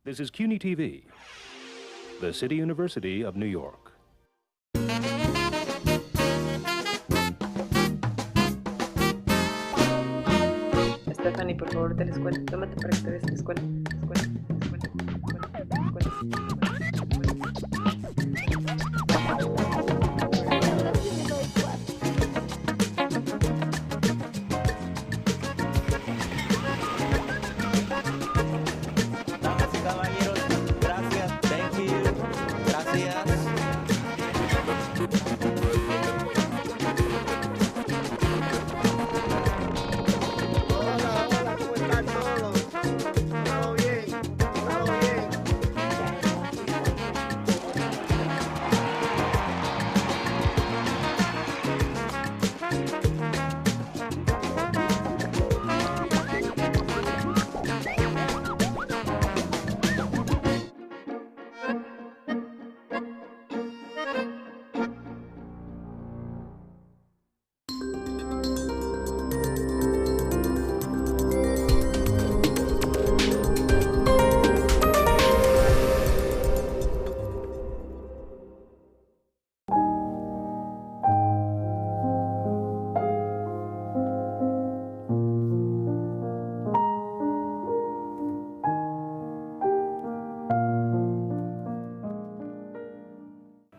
This is CUNY TV, the City University of New York. Stephanie, por favor, de la escuela. Tómate para que te des la escuela. Damas y caballeros, gracias, thank you, gracias. Hola, ¿cómo están todos? ¿Todo bien? ¿Todo bien?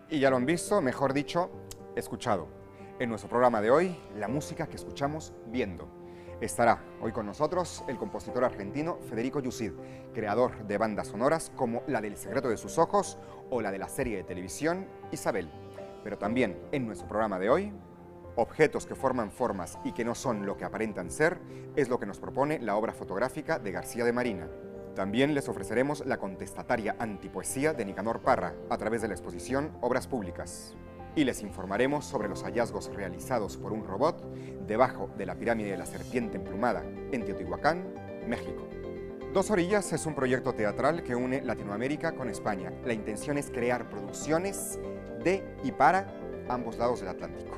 Y ya lo han visto, mejor dicho, escuchado. En nuestro programa de hoy, la música que escuchamos viendo. Estará hoy con nosotros el compositor argentino Federico Yusid, creador de bandas sonoras como la del Secreto de sus ojos o la de la serie de televisión Isabel. Pero también en nuestro programa de hoy, objetos que forman formas y que no son lo que aparentan ser, es lo que nos propone la obra fotográfica de García de Marina. También les ofreceremos la contestataria antipoesía de Nicanor Parra a través de la exposición Obras Públicas. Y les informaremos sobre los hallazgos realizados por un robot debajo de la pirámide de la serpiente emplumada en Teotihuacán, México. Dos Orillas es un proyecto teatral que une Latinoamérica con España. La intención es crear producciones de y para ambos lados del Atlántico.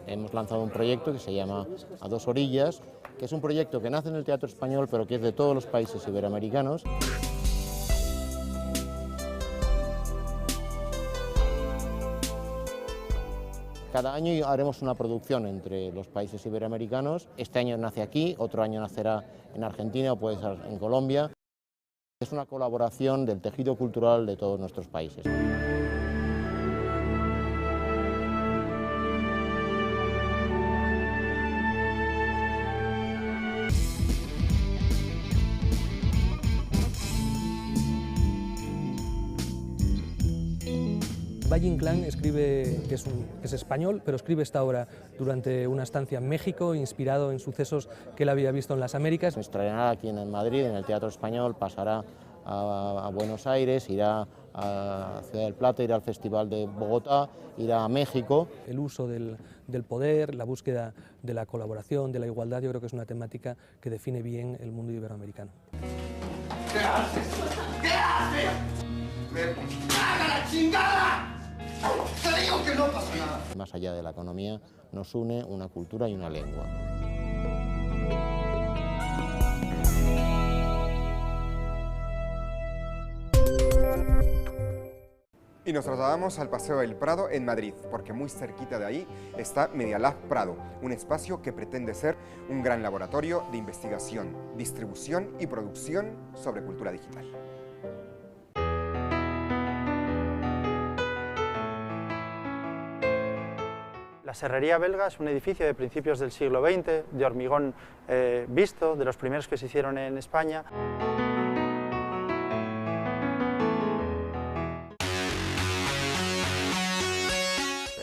Hemos lanzado un proyecto que se llama A Dos Orillas, que es un proyecto que nace en el teatro español, pero que es de todos los países iberoamericanos. Cada año haremos una producción entre los países iberoamericanos. Este año nace aquí, otro año nacerá en Argentina o puede ser en Colombia. Es una colaboración del tejido cultural de todos nuestros países. Valle Inclán escribe, que es español, pero escribe esta obra durante una estancia en México, inspirado en sucesos que él había visto en las Américas. Se estrenará aquí en Madrid, en el Teatro Español, pasará a Buenos Aires, irá a Ciudad del Plata, irá al Festival de Bogotá, irá a México. El uso del poder, la búsqueda de la colaboración, de la igualdad, yo creo que es una temática que define bien el mundo iberoamericano. ¿Qué haces? ¿Qué haces? ¡Me caga la chingada! ¡Te digo que no pasa nada! Más allá de la economía, nos une una cultura y una lengua. Y nos trasladamos al Paseo del Prado en Madrid, porque muy cerquita de ahí está Media Lab Prado, un espacio que pretende ser un gran laboratorio de investigación, distribución y producción sobre cultura digital. La Serrería Belga es un edificio de principios del siglo XX, de hormigón visto, de los primeros que se hicieron en España.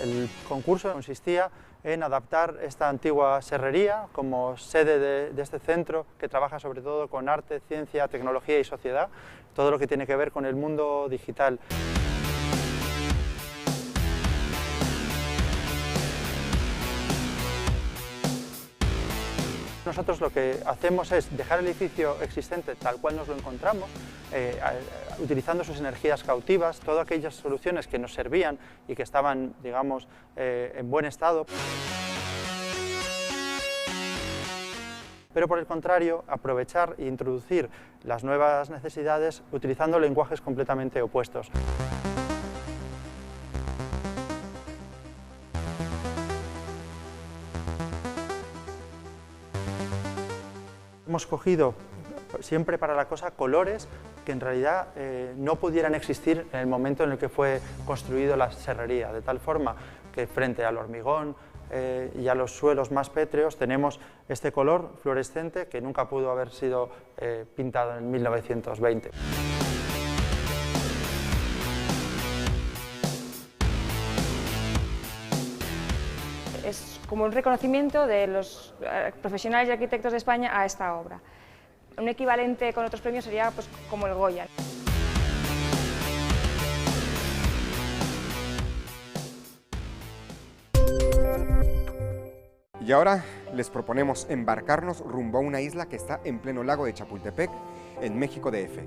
El concurso consistía en adaptar esta antigua serrería como sede de este centro que trabaja sobre todo con arte, ciencia, tecnología y sociedad, todo lo que tiene que ver con el mundo digital. nosotros lo que hacemos es dejar el edificio existente tal cual nos lo encontramos, utilizando sus energías cautivas, todas aquellas soluciones que nos servían y que estaban, digamos, en buen estado. Pero por el contrario, aprovechar e introducir las nuevas necesidades utilizando lenguajes completamente opuestos. Hemos cogido siempre para la cosa colores que en realidad no pudieran existir en el momento en el que fue construido la serrería, de tal forma que frente al hormigón y a los suelos más pétreos tenemos este color fluorescente que nunca pudo haber sido pintado en 1920. Es como un reconocimiento de los profesionales y arquitectos de España a esta obra. Un equivalente con otros premios sería pues, como el Goya. Y ahora les proponemos embarcarnos rumbo a una isla que está en pleno lago de Chapultepec, en México DF.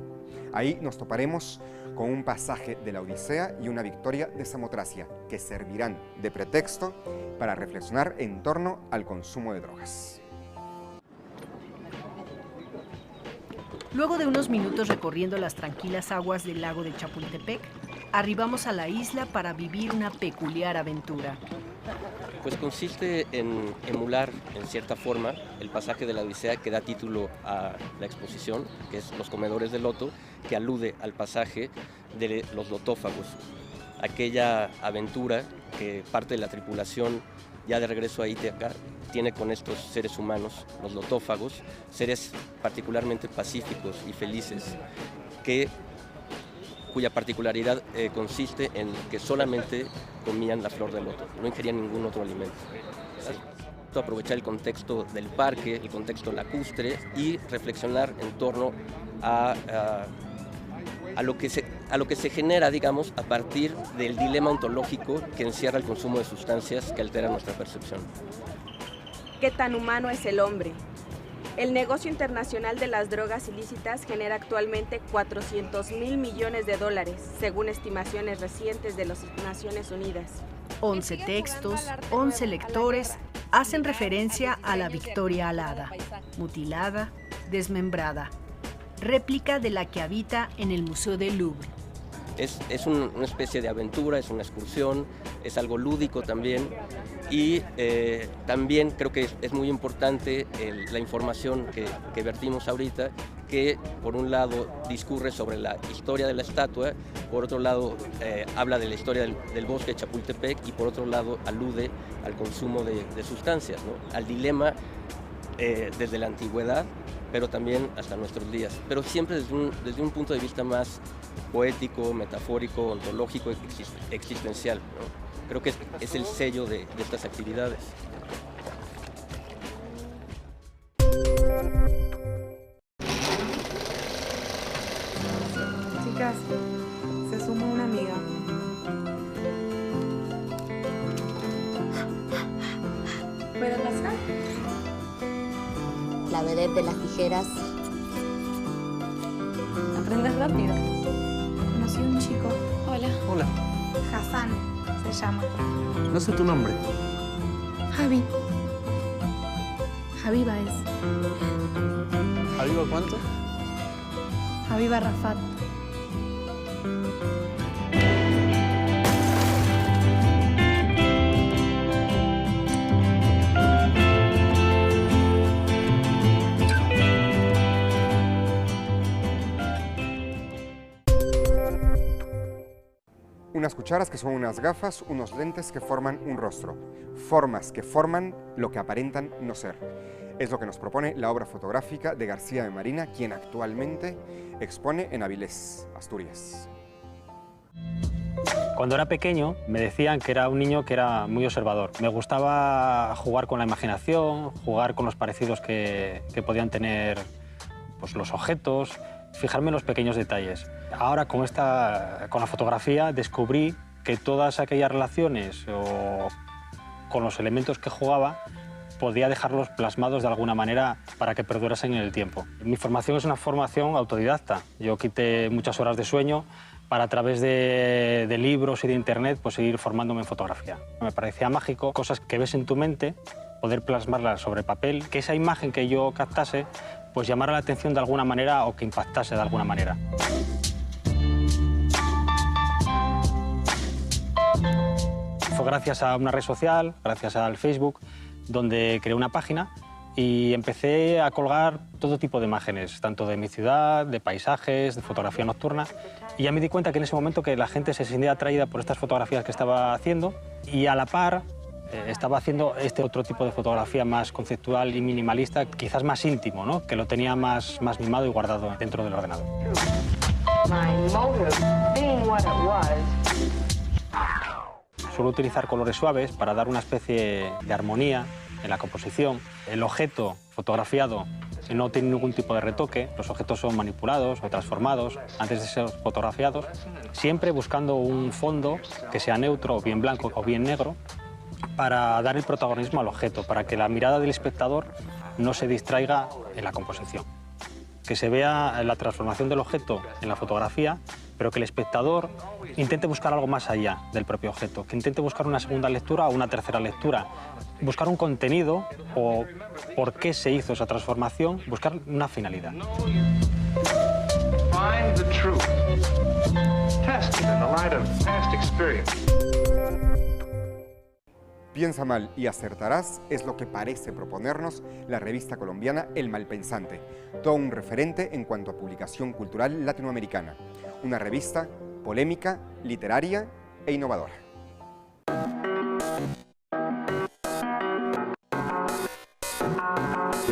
Ahí nos toparemos con un pasaje de la Odisea y una victoria de Samotracia, que servirán de pretexto para reflexionar en torno al consumo de drogas. Luego de unos minutos recorriendo las tranquilas aguas del lago de Chapultepec, arribamos a la isla para vivir una peculiar aventura. Pues consiste en emular, en cierta forma, el pasaje de la Odisea que da título a la exposición, que es Los comedores de loto, que alude al pasaje de los lotófagos, aquella aventura que parte de la tripulación ya de regreso a Ítaca tiene con estos seres humanos, los lotófagos, seres particularmente pacíficos y felices, cuya particularidad consiste en que solamente comían la flor del loto, no ingerían ningún otro alimento. ¿Sí? Aprovechar el contexto del parque, el contexto lacustre y reflexionar en torno a lo que se genera, digamos, a partir del dilema ontológico que encierra el consumo de sustancias que alteran nuestra percepción. ¿Qué tan humano es el hombre? El negocio internacional de las drogas ilícitas genera actualmente 400.000 millones de dólares, según estimaciones recientes de las Naciones Unidas. 11 textos, 11 lectores hacen referencia a la Victoria alada, mutilada, desmembrada, réplica de la que habita en el Museo del Louvre. Es una especie de aventura, es una excursión, es algo lúdico también y también creo que es muy importante la información que vertimos ahorita, que por un lado discurre sobre la historia de la estatua, por otro lado habla de la historia del bosque de Chapultepec y por otro lado alude al consumo de sustancias, ¿no? Al dilema desde la antigüedad, pero también hasta nuestros días, pero siempre desde un punto de vista más poético, metafórico, ontológico, existencial, ¿no? Creo que es el sello de estas actividades. Chicas, se suma una amiga. ¿Puedo pasar? La vedette de las tijeras. ¿Aprendes rápido? Conocí a un chico. Hola. Hola. Hassan se llama. No sé tu nombre. Javi. Javiba es. ¿Javiba cuánto? Javiba Rafat. Unas cucharas que son unas gafas, unos lentes que forman un rostro, formas que forman lo que aparentan no ser. Es lo que nos propone la obra fotográfica de García de Marina, quien actualmente expone en Avilés, Asturias. Cuando era pequeño me decían que era un niño que era muy observador. Me gustaba jugar con la imaginación, jugar con los parecidos que podían tener pues, los objetos, fijarme en los pequeños detalles. Ahora con la fotografía descubrí que todas aquellas relaciones o con los elementos que jugaba podía dejarlos plasmados de alguna manera para que perdurasen en el tiempo. Mi formación es una formación autodidacta. Yo quité muchas horas de sueño para, a través de libros y de internet, pues seguir formándome en fotografía. Me parecía mágico cosas que ves en tu mente, poder plasmarlas sobre papel, que esa imagen que yo captase pues llamara la atención de alguna manera o que impactase de alguna manera. Fue gracias a una red social, gracias al Facebook, donde creé una página y empecé a colgar todo tipo de imágenes, tanto de mi ciudad, de paisajes, de fotografía nocturna. Y ya me di cuenta que en ese momento que la gente se sentía atraída por estas fotografías que estaba haciendo y a la par estaba haciendo este otro tipo de fotografía más conceptual y minimalista, quizás más íntimo, ¿no? Que lo tenía más mimado y guardado dentro del ordenador. Suelo utilizar colores suaves para dar una especie de armonía en la composición. El objeto fotografiado no tiene ningún tipo de retoque, los objetos son manipulados o transformados antes de ser fotografiados, siempre buscando un fondo que sea neutro, o bien blanco o bien negro, para dar el protagonismo al objeto, para que la mirada del espectador no se distraiga en la composición. Que se vea la transformación del objeto en la fotografía, pero que el espectador intente buscar algo más allá del propio objeto, que intente buscar una segunda lectura o una tercera lectura, buscar un contenido o por qué se hizo esa transformación, buscar una finalidad. Find the truth. Test it in the light of past experience. Piensa mal y acertarás es lo que parece proponernos la revista colombiana El Malpensante, todo un referente en cuanto a publicación cultural latinoamericana. Una revista polémica, literaria e innovadora.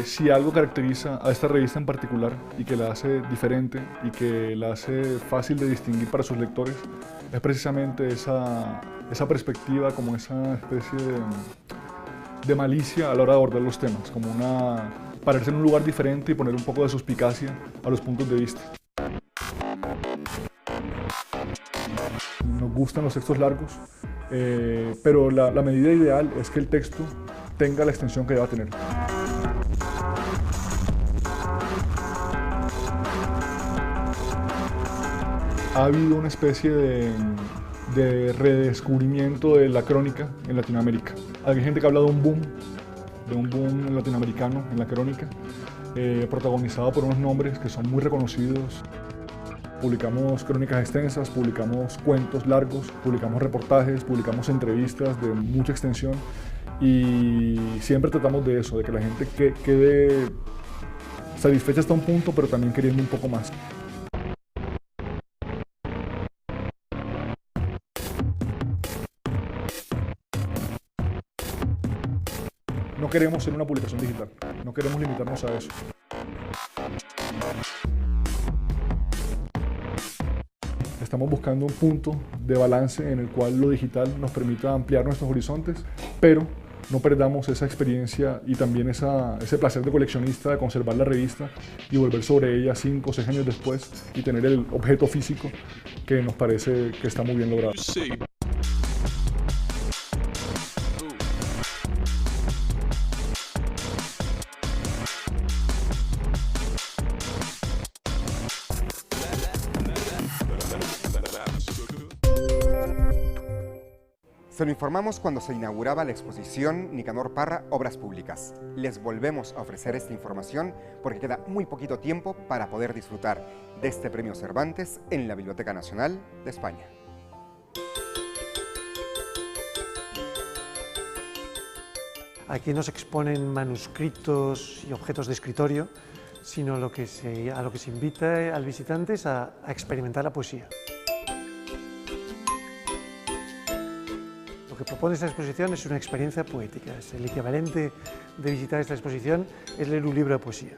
Si algo caracteriza a esta revista en particular y que la hace diferente y que la hace fácil de distinguir para sus lectores, es precisamente esa perspectiva, como esa especie de malicia a la hora de abordar los temas, como pararse en un lugar diferente y poner un poco de suspicacia a los puntos de vista. Nos gustan los textos largos, pero la medida ideal es que el texto tenga la extensión que deba tener. Ha habido una especie de redescubrimiento de la crónica en Latinoamérica. Hay gente que ha hablado de un boom latinoamericano en la crónica, protagonizado por unos nombres que son muy reconocidos. Publicamos crónicas extensas, publicamos cuentos largos, publicamos reportajes, publicamos entrevistas de mucha extensión y siempre tratamos de eso, de que la gente quede satisfecha hasta un punto, pero también queriendo un poco más. No queremos ser una publicación digital, no queremos limitarnos a eso. Estamos buscando un punto de balance en el cual lo digital nos permita ampliar nuestros horizontes, pero no perdamos esa experiencia y también ese placer de coleccionista de conservar la revista y volver sobre ella 5 o 6 años después y tener el objeto físico que nos parece que está muy bien logrado. Se lo informamos cuando se inauguraba la exposición Nicanor Parra, Obras Públicas. Les volvemos a ofrecer esta información porque queda muy poquito tiempo para poder disfrutar de este premio Cervantes en la Biblioteca Nacional de España. Aquí no se exponen manuscritos y objetos de escritorio, sino a lo que se invita al visitante es a experimentar la poesía. Lo que propone esta exposición es una experiencia poética. Es el equivalente de visitar esta exposición es leer un libro de poesía.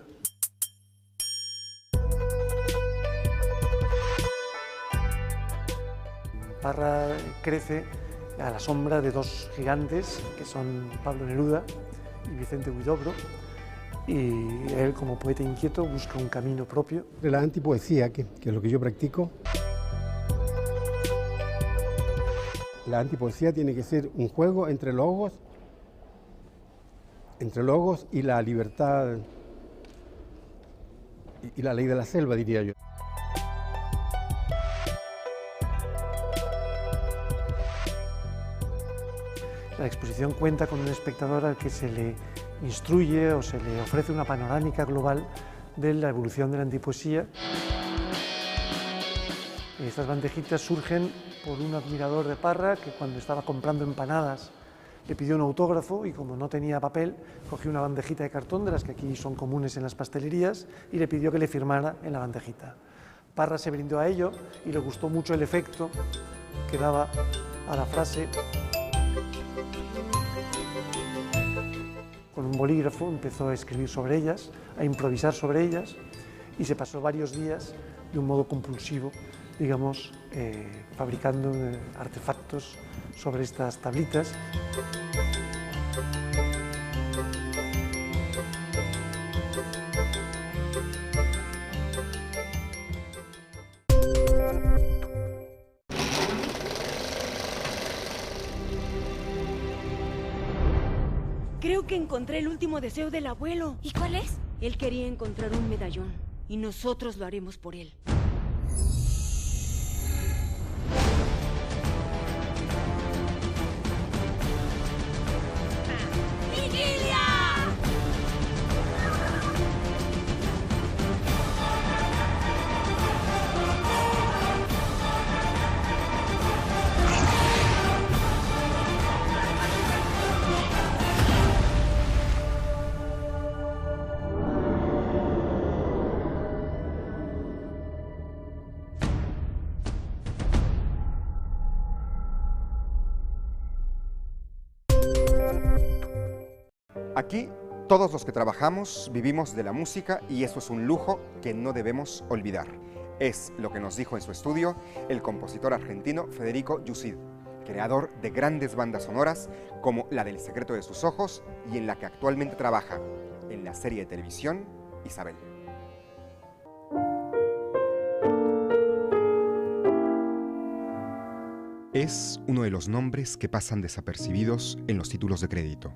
Parra crece a la sombra de dos gigantes, que son Pablo Neruda y Vicente Huidobro, y él, como poeta inquieto, busca un camino propio. De la antipoesía, que es lo que yo practico, la antipoesía tiene que ser un juego entre logos entre logos y la libertad y la ley de la selva, diría yo. La exposición cuenta con un espectador al que se le instruye o se le ofrece una panorámica global de la evolución de la antipoesía. Estas bandejitas surgen por un admirador de Parra que cuando estaba comprando empanadas le pidió un autógrafo y como no tenía papel, cogió una bandejita de cartón, de las que aquí son comunes en las pastelerías, y le pidió que le firmara en la bandejita. Parra se brindó a ello y le gustó mucho el efecto que daba a la frase. Con un bolígrafo empezó a escribir sobre ellas, a improvisar sobre ellas, y se pasó varios días de un modo compulsivo, digamos, fabricando artefactos sobre estas tablitas. Creo que encontré el último deseo del abuelo. ¿Y cuál es? Él quería encontrar un medallón y nosotros lo haremos por él. Aquí, todos los que trabajamos vivimos de la música y eso es un lujo que no debemos olvidar. Es lo que nos dijo en su estudio el compositor argentino Federico Yusid, creador de grandes bandas sonoras como la del Secreto de sus ojos y en la que actualmente trabaja, en la serie de televisión Isabel. Es uno de los nombres que pasan desapercibidos en los títulos de crédito.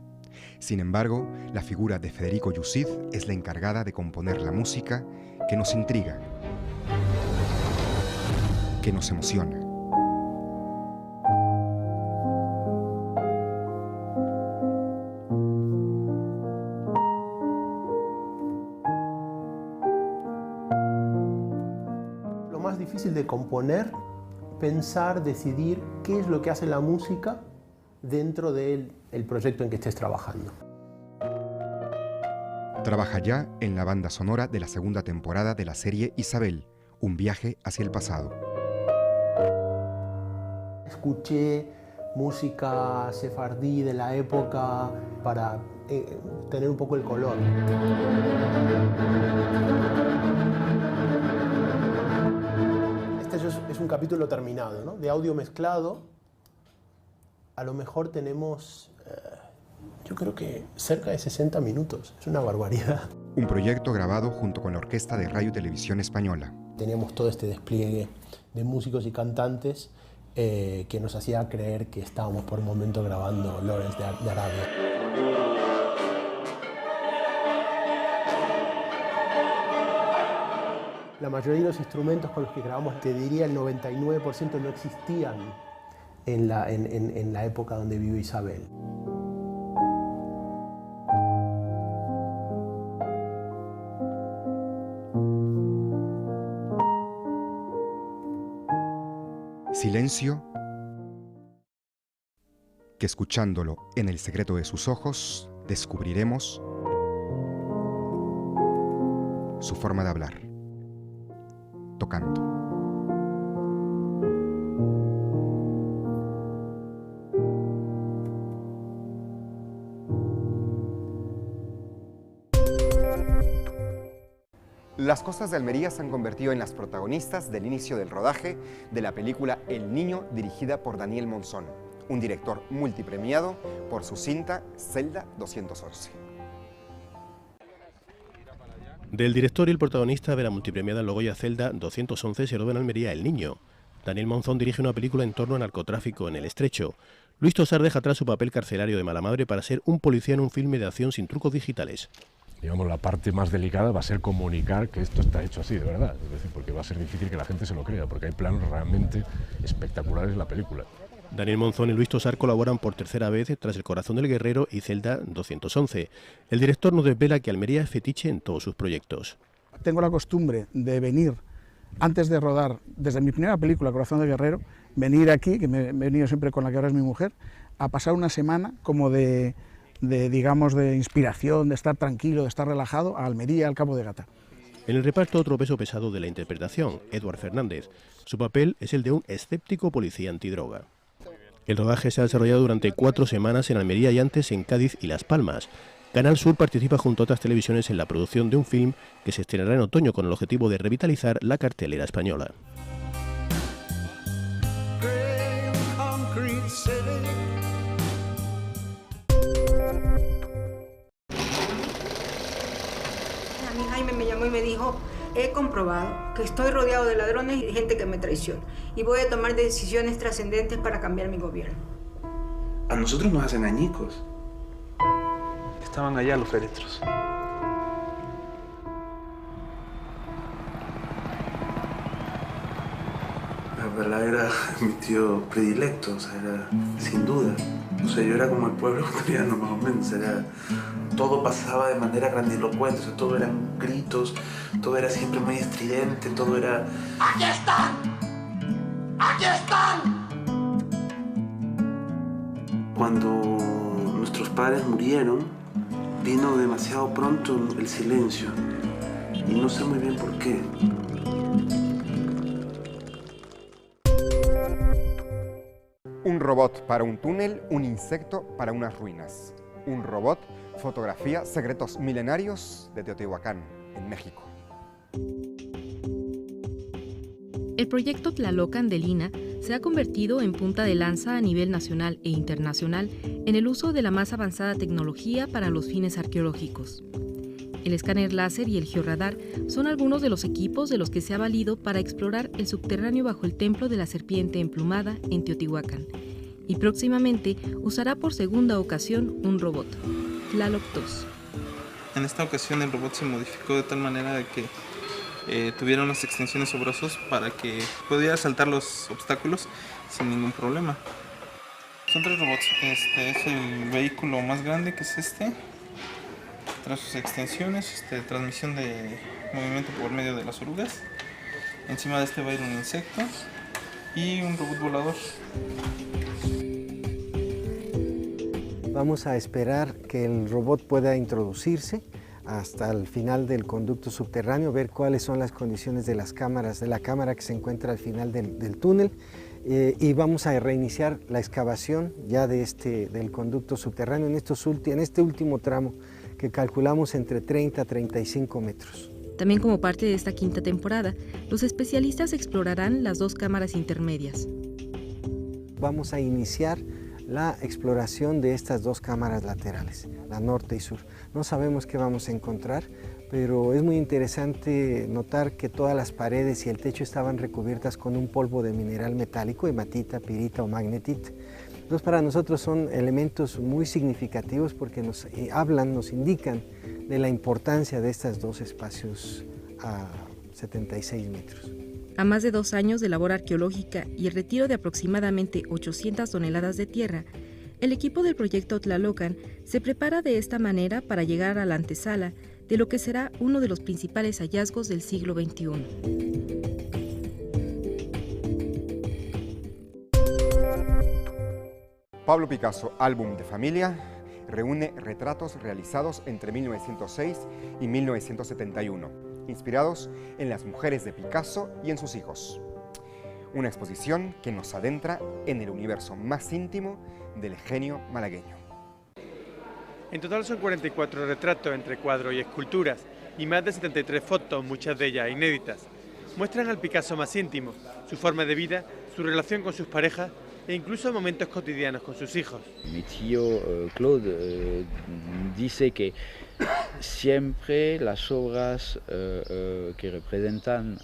Sin embargo, la figura de Federico Yusid es la encargada de componer la música que nos intriga, que nos emociona. Lo más difícil de componer, pensar, decidir qué es lo que hace la música dentro del proyecto en que estés trabajando. Trabaja ya en la banda sonora de la segunda temporada de la serie Isabel, un viaje hacia el pasado. Escuché música sefardí de la época para tener un poco el color. Este es un capítulo terminado, ¿no? De audio mezclado. A lo mejor tenemos, yo creo que cerca de 60 minutos. Es una barbaridad. Un proyecto grabado junto con la Orquesta de Radio y Televisión Española. Teníamos todo este despliegue de músicos y cantantes que nos hacía creer que estábamos por un momento grabando Lawrence de Arabia. La mayoría de los instrumentos con los que grabamos, te diría el 99% no existían en la época donde vivió Isabel. Silencio, que escuchándolo en el secreto de sus ojos, descubriremos su forma de hablar, tocando. Las costas de Almería se han convertido en las protagonistas del inicio del rodaje de la película El Niño, dirigida por Daniel Monzón, un director multipremiado por su cinta Celda 211. Del director y el protagonista de la multipremiada Logoya Celda 211 se rodó en Almería El Niño. Daniel Monzón dirige una película en torno al narcotráfico en el Estrecho. Luis Tosar deja atrás su papel carcelario de mala madre para ser un policía en un filme de acción sin trucos digitales. Digamos, la parte más delicada va a ser comunicar que esto está hecho así, de verdad. Es decir, porque va a ser difícil que la gente se lo crea, porque hay planos realmente espectaculares en la película. Daniel Monzón y Luis Tosar colaboran por tercera vez tras El corazón del guerrero y Celda 211. El director nos desvela que Almería es fetiche en todos sus proyectos. Tengo la costumbre de venir, antes de rodar, desde mi primera película, Corazón del guerrero, venir aquí, que me he venido siempre con la que ahora es mi mujer, a pasar una semana como digamos, de inspiración, de estar tranquilo, de estar relajado, a Almería, al Cabo de Gata. En el reparto otro peso pesado de la interpretación, Eduard Fernández. Su papel es el de un escéptico policía antidroga. El rodaje se ha desarrollado durante 4 semanas en Almería y antes en Cádiz y Las Palmas. Canal Sur participa junto a otras televisiones en la producción de un film que se estrenará en otoño con el objetivo de revitalizar la cartelera española. A mí Jaime me llamó y me dijo: he comprobado que estoy rodeado de ladrones y gente que me traiciona y voy a tomar decisiones trascendentes para cambiar mi gobierno. A nosotros nos hacen añicos. Estaban allá los féretros. La verdad era mi tío predilecto, o sea, era sin duda. O sea, yo era como el pueblo ecuatoriano, más o menos. Era, todo pasaba de manera grandilocuente, o sea, todo eran gritos, todo era siempre muy estridente, todo era... ¡Aquí están! ¡Aquí están! Cuando nuestros padres murieron, vino demasiado pronto el silencio. Y no sé muy bien por qué. Un robot para un túnel, un insecto para unas ruinas. Un robot fotografía secretos milenarios de Teotihuacán, en México. El proyecto Tlalocan del INAH se ha convertido en punta de lanza a nivel nacional e internacional en el uso de la más avanzada tecnología para los fines arqueológicos. El escáner láser y el georradar son algunos de los equipos de los que se ha valido para explorar el subterráneo bajo el templo de la serpiente emplumada en Teotihuacán, y próximamente usará por segunda ocasión un robot, Tlaloc 2. En esta ocasión el robot se modificó de tal manera de que tuviera unas extensiones o brazos para que pudiera saltar los obstáculos sin ningún problema. Son 3 robots. Este es el vehículo más grande, que es este. Trae sus extensiones, transmisión de movimiento por medio de las orugas. Encima de este va a ir un insecto y un robot volador. Vamos a esperar que el robot pueda introducirse hasta el final del conducto subterráneo, ver cuáles son las condiciones de las cámaras, de la cámara que se encuentra al final del túnel, y vamos a reiniciar la excavación ya del conducto subterráneo en este último tramo que calculamos entre 30 a 35 metros. También como parte de esta quinta temporada, los especialistas explorarán las 2 cámaras intermedias. Vamos a iniciar la exploración de estas 2 cámaras laterales, la norte y sur. No sabemos qué vamos a encontrar, pero es muy interesante notar que todas las paredes y el techo estaban recubiertas con un polvo de mineral metálico, hematita, pirita o magnetita. Entonces, para nosotros son elementos muy significativos porque nos indican de la importancia de estos 2 espacios a 76 metros. A más de 2 años de labor arqueológica y el retiro de aproximadamente 800 toneladas de tierra, el equipo del proyecto Tlalocan se prepara de esta manera para llegar a la antesala de lo que será uno de los principales hallazgos del siglo XXI. Pablo Picasso, álbum de familia, reúne retratos realizados entre 1906 y 1971. Inspirados en las mujeres de Picasso y en sus hijos. Una exposición que nos adentra en el universo más íntimo del genio malagueño. En total son 44 retratos entre cuadros y esculturas y más de 73 fotos, muchas de ellas inéditas. Muestran al Picasso más íntimo, su forma de vida, su relación con sus parejas e incluso momentos cotidianos con sus hijos. Mi tío Claude dice que siempre las obras que representan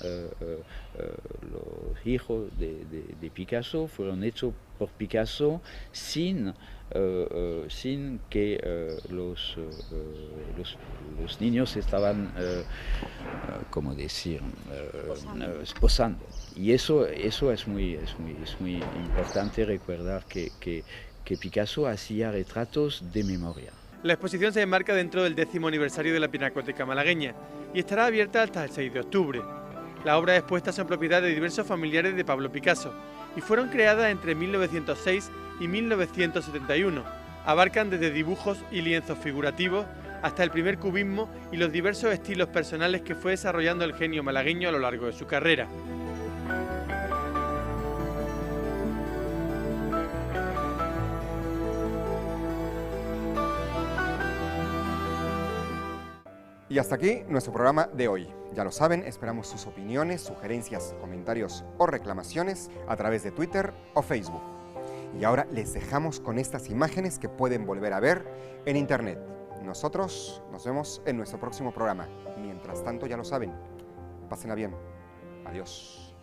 los hijos de Picasso fueron hechos por Picasso sin que los niños estaban, ¿cómo decir?, posando. Y eso es muy importante recordar que Picasso hacía retratos de memoria. La exposición se enmarca dentro del 10º aniversario de la Pinacoteca Malagueña y estará abierta hasta el 6 de octubre. Las obras expuestas son propiedad de diversos familiares de Pablo Picasso y fueron creadas entre 1906 y 1971. Abarcan desde dibujos y lienzos figurativos hasta el primer cubismo y los diversos estilos personales que fue desarrollando el genio malagueño a lo largo de su carrera. Y hasta aquí nuestro programa de hoy. Ya lo saben, esperamos sus opiniones, sugerencias, comentarios o reclamaciones a través de Twitter o Facebook. Y ahora les dejamos con estas imágenes que pueden volver a ver en internet. Nosotros nos vemos en nuestro próximo programa. Mientras tanto, ya lo saben, pásenla bien. Adiós.